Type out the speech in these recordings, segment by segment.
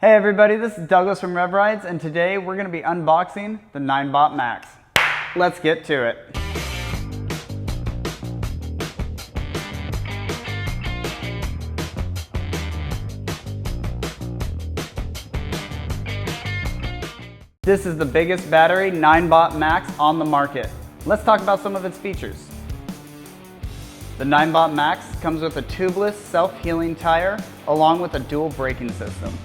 Hey everybody, this is Douglas from Rev Rides, and today we're going to be unboxing the Ninebot Max. Let's get to it. This is the biggest battery Ninebot Max on the market. Let's talk about some of its features. The Ninebot Max comes with a tubeless self-healing tire along with a dual braking system.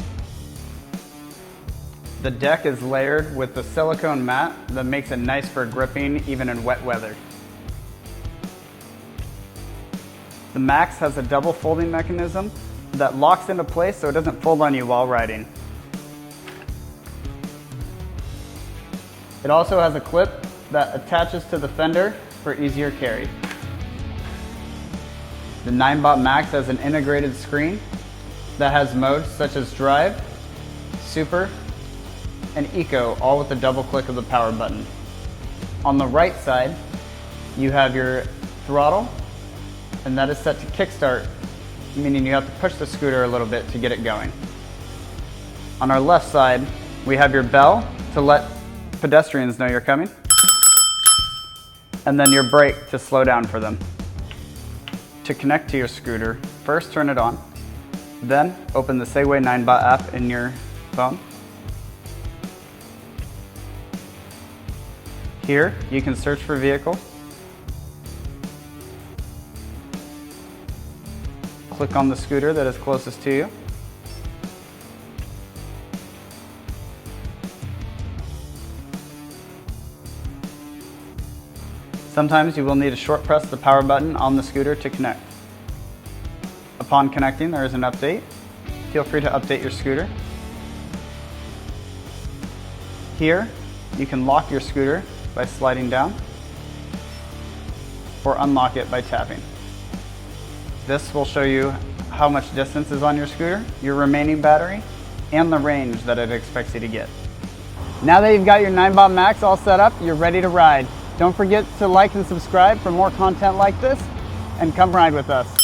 The deck is layered with the silicone mat that makes it nice for gripping even in wet weather. The Max has a double folding mechanism that locks into place so it doesn't fold on you while riding. It also has a clip that attaches to the fender for easier carry. The Ninebot Max has an integrated screen that has modes such as Drive, Super, and Eco, all with a double click of the power button. On the right side, you have your throttle, and that is set to kickstart, meaning you have to push the scooter a little bit to get it going. On our left side, we have your bell to let pedestrians know you're coming, and then your brake to slow down for them. To connect to your scooter, first turn it on, then open the Segway Ninebot app in your phone. Here, you can search for vehicle, click on the scooter that is closest to you, sometimes you will need to short press the power button on the scooter to connect. Upon connecting, there is an update. Feel free to update your scooter. Here, you can lock your scooter by sliding down or unlock it by tapping. This will show you how much distance is on your scooter, your remaining battery, and the range that it expects you to get. Now that you've got your Ninebot Max all set up, you're ready to ride. Don't forget to like and subscribe for more content like this, and come ride with us.